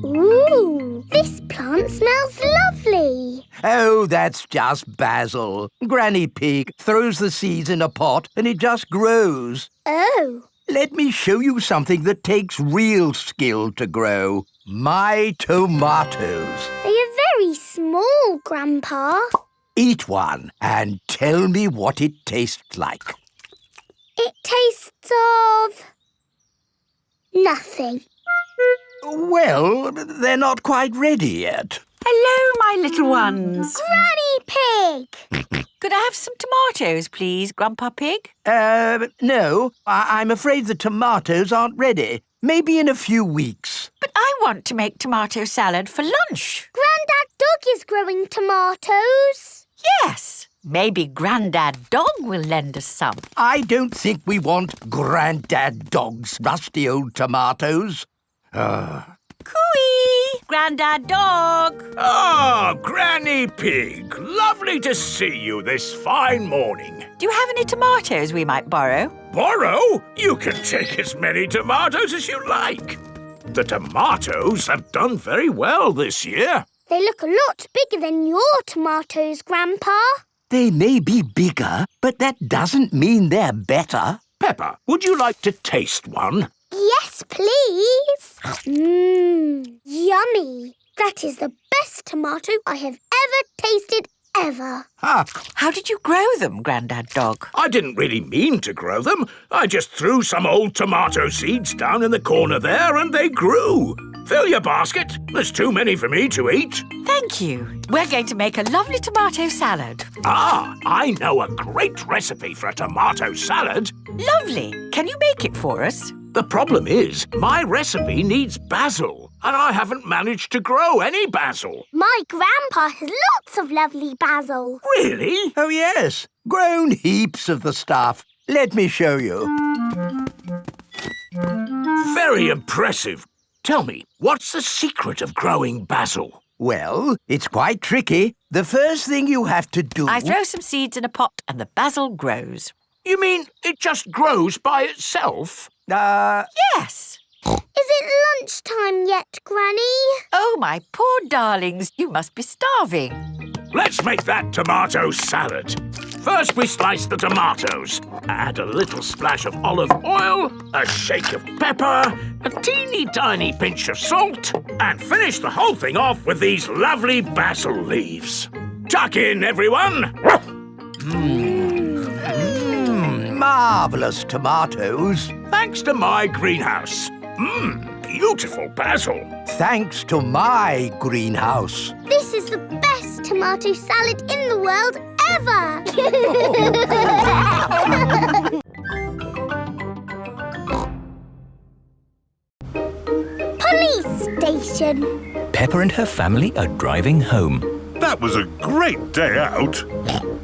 Ooh, this plant smells lovely. Oh, that's just basil. Granny Pig throws the seeds in a pot and it just grows. Oh. Let me show you something that takes real skill to grow. My tomatoes. They are very small, Grandpa. Eat one and tell me what it tastes like. It tastes of... nothing. Well, they're not quite ready yet. Hello, my little ones. Granny Pig! Could I have some tomatoes, please, Grandpa Pig? No. I'm afraid the tomatoes aren't ready. Maybe in a few weeks. But I want to make tomato salad for lunch. Grandad Dog is growing tomatoes. Yes. Maybe Grandad Dog will lend us some. I don't think we want Grandad Dog's rusty old tomatoes. Cooey! Grandad Dog! Ah, Granny Pig. Lovely to see you this fine morning. Do you have any tomatoes we might borrow? Borrow? You can take as many tomatoes as you like. The tomatoes have done very well this year. They look a lot bigger than your tomatoes, Grandpa. They may be bigger, but that doesn't mean they're better. Peppa, would you like to taste one? Yes, please. Yummy. That is the best tomato I have ever tasted ever. How did you grow them, Grandad Dog? I didn't really mean to grow them. I just threw some old tomato seeds down in the corner there and they grew. Fill your basket. There's too many for me to eat. Thank you. We're going to make a lovely tomato salad. Ah, I know a great recipe for a tomato salad. Lovely. Can you make it for us? The problem is, my recipe needs basil, and I haven't managed to grow any basil. My grandpa has lots of lovely basil. Really? Oh, yes. Grown heaps of the stuff. Let me show you. Very impressive. Tell me, what's the secret of growing basil? Well, it's quite tricky. The first thing you have to do... I throw some seeds in a pot and the basil grows. You mean it just grows by itself? Yes. Is it lunchtime yet, Granny? Oh, my poor darlings, you must be starving. Let's make that tomato salad. First, we slice the tomatoes. Add a little splash of olive oil, a shake of pepper, a teeny tiny pinch of salt, and finish the whole thing off with these lovely basil leaves. Tuck in, everyone. Marvellous tomatoes. Thanks to my greenhouse. beautiful basil. Thanks to my greenhouse. This is the best tomato salad in the world ever! Police station. Peppa and her family are driving home. That was a great day out.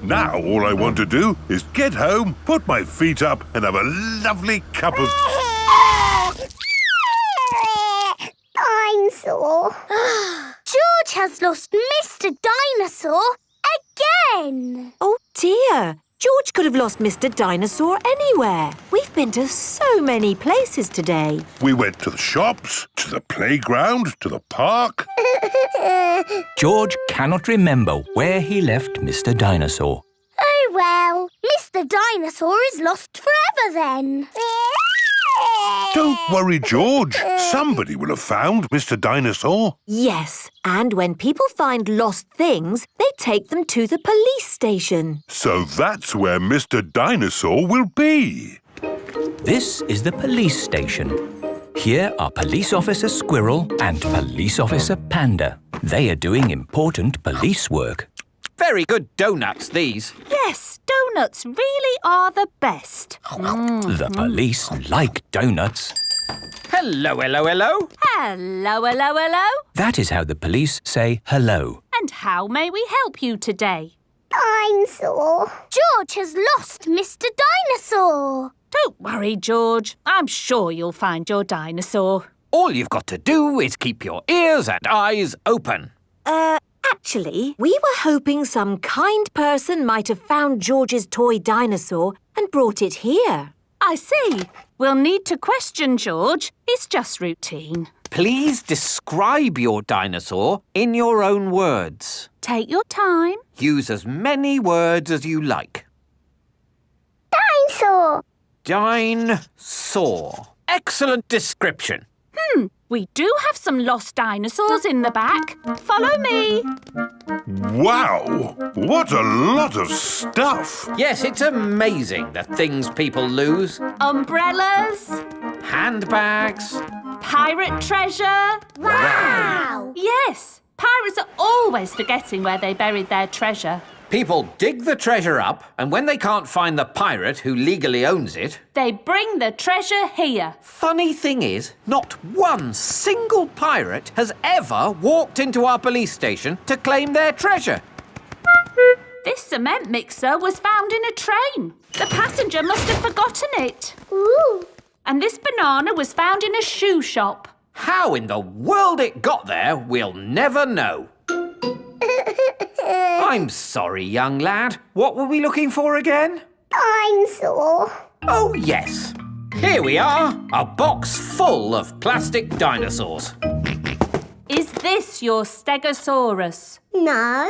Now all I want to do is get home, put my feet up and have a lovely cup of... Dinosaur. George has lost Mr. Dinosaur again. Oh dear. George could have lost Mr. Dinosaur anywhere. We've been to so many places today. We went to the shops, to the playground, to the park. George cannot remember where he left Mr. Dinosaur. Oh well, Mr. Dinosaur is lost forever then. Don't worry, George. Somebody will have found Mr. Dinosaur. Yes, and when people find lost things, they take them to the police station. So that's where Mr. Dinosaur will be. This is the police station. Here are Police Officer Squirrel and Police Officer Panda. They are doing important police work. Very good donuts, these. Yes, donuts really are the best. The police like donuts. Hello, hello, hello. Hello, hello, hello. That is how the police say hello. And how may we help you today? Dinosaur. George has lost Mr. Dinosaur. Don't worry, George. I'm sure you'll find your dinosaur. All you've got to do is keep your ears and eyes open. Actually, we were hoping some kind person might have found George's toy dinosaur and brought it here. I see. We'll need to question George. It's just routine. Please describe your dinosaur in your own words. Take your time. Use as many words as you like. Dinosaur. Dinosaur. Excellent description. We do have some lost dinosaurs in the back. Follow me. Wow! What a lot of stuff! Yes, it's amazing the things people lose. Umbrellas. Handbags. Pirate treasure. Wow! Yes, pirates are always forgetting where they buried their treasure. People dig the treasure up, and when they can't find the pirate who legally owns it, They bring the treasure here. funny thing is, not one single pirate has ever walked into our police station to claim their treasure. This cement mixer was found in a train. The passenger must have forgotten it. Ooh. And this banana was found in a shoe shop. How in the world it got there, we'll never know. I'm sorry, young lad. What were we looking for again? Dinosaur. Oh, yes. Here we are, a box full of plastic dinosaurs. Is this your Stegosaurus? No.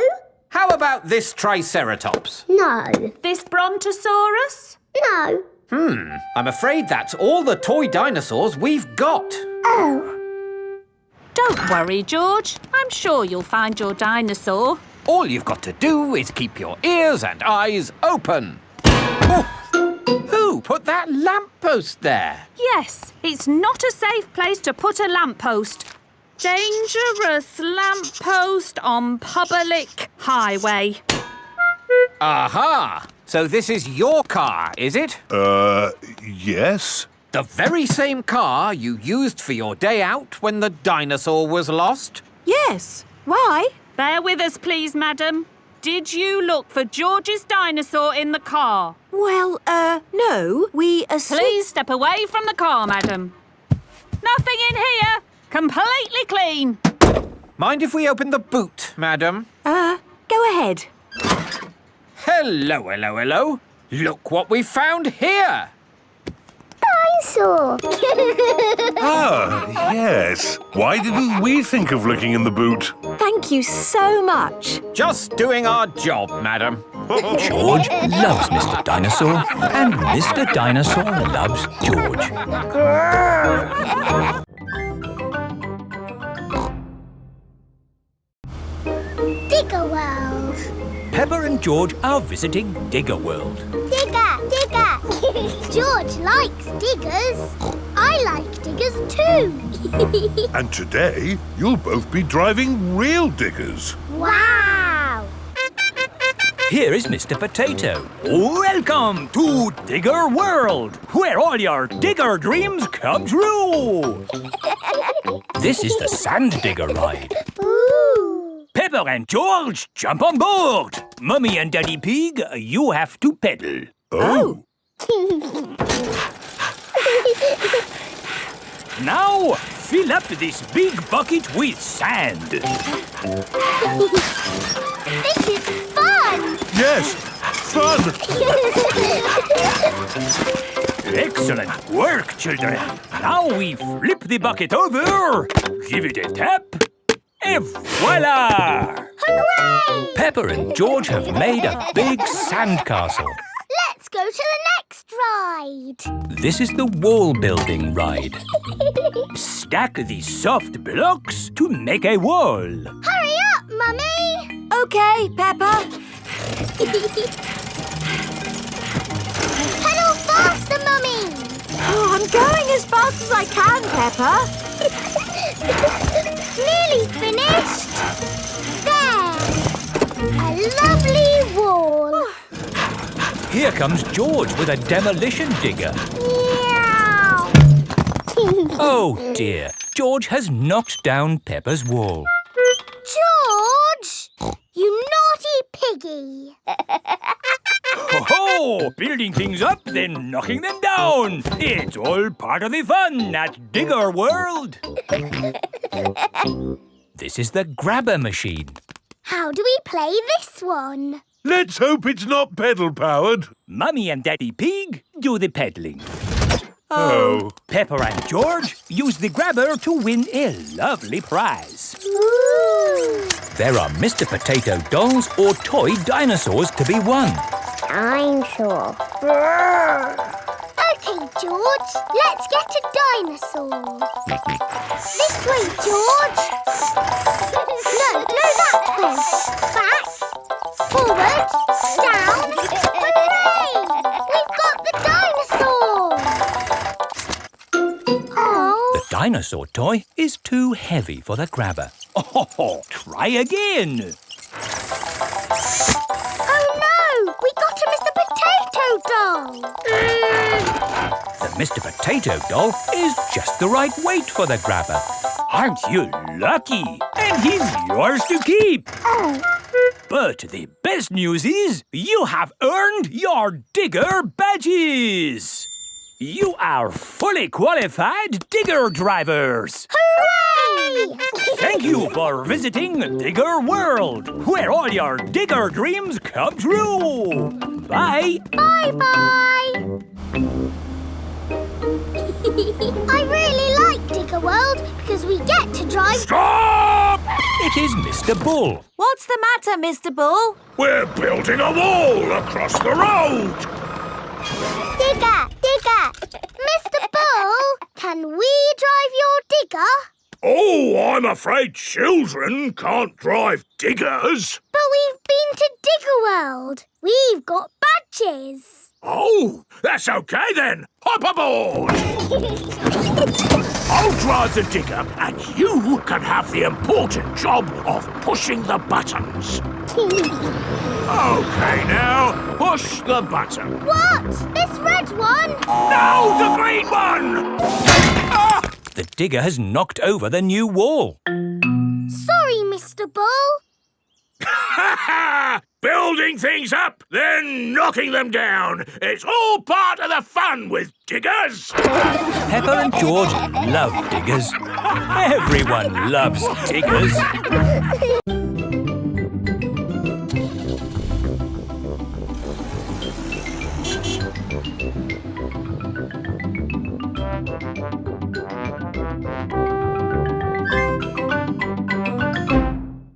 How about this Triceratops? No. This Brontosaurus? No. I'm afraid that's all the toy dinosaurs we've got. Oh. Don't worry, George. I'm sure you'll find your dinosaur. All you've got to do is keep your ears and eyes open. Oh, who put that lamppost there? Yes, it's not a safe place to put a lamppost. Dangerous lamppost on public highway. Aha! So this is your car, is it? Yes? The very same car you used for your day out when the dinosaur was lost? Yes. Why? Bear with us, please, madam. Did you look for George's dinosaur in the car? Well, no. We Please step away from the car, madam. Nothing in here. Completely clean. Mind if we open the boot, madam? Go ahead. Hello, hello, hello. Look what we found here. Dinosaur. Ah, yes. Why didn't we think of looking in the boot? Thank you so much. Just doing our job, madam. George loves Mr. Dinosaur, and Mr. Dinosaur loves George. Digger World. Peppa and George are visiting Digger World. Digger, digger. George likes diggers. I like diggers too. And today, you'll both be driving real diggers. Wow! Here is Mr. Potato. Welcome to Digger World, where all your digger dreams come true. This is the Sand Digger ride. Ooh! Peppa and George, jump on board. Mummy and Daddy Pig, you have to pedal. Oh! Now, fill up this big bucket with sand. This is fun! Yes, fun! Excellent work, children. Now we flip the bucket over, give it a tap, and voila! Hooray! Peppa and George have made a big sand castle. Let's go to the next ride. This is the wall building ride. Stack the soft blocks to make a wall. Hurry up, Mummy! OK, Peppa. Pedal faster, Mummy! Oh, I'm going as fast as I can, Peppa. Nearly finished. There! A lovely wall. Here comes George with a demolition digger. Meow! Oh dear, George has knocked down Peppa's wall. George! You naughty piggy! Ho-ho! Building things up, then knocking them down. It's all part of the fun at Digger World. This is the grabber machine. How do we play this one? Let's hope it's not pedal-powered. Mummy and Daddy Pig do the peddling. Oh. Peppa and George use the grabber to win a lovely prize. Ooh! There are Mr. Potato dolls or toy dinosaurs to be won. Dinosaur. OK, George, let's get a dinosaur. This way, George. No, that way. Back, forward, down. Hooray! We've got the dinosaur. Oh. The dinosaur toy is too heavy for the grabber. Oh, try again. Oh no! We got a Mr. Potato doll! The Mr. Potato doll is just the right weight for the grabber. Aren't you lucky? And he's yours to keep. Oh. But the best news is you have earned your digger badges. You are fully qualified digger drivers. Hooray! Thank you for visiting Digger World, where all your digger dreams come true. Bye. Bye-bye. I really like Digger World because we get to drive... Stop! It is Mr. Bull. What's the matter, Mr. Bull? We're building a wall across the road. Digger! Mr. Bull, can we drive your digger? Oh, I'm afraid children can't drive diggers. But we've been to Digger World. We've got badges. Oh, that's OK then. Hop aboard. I'll drive the digger and you can have the important job of pushing the buttons. OK now, push the button. What? This red one? No, the green one! Ah! The digger has knocked over the new wall. Sorry, Mr. Bull. Building things up, then knocking them down. It's all part of the fun with diggers. Peppa and George love diggers. Everyone loves diggers.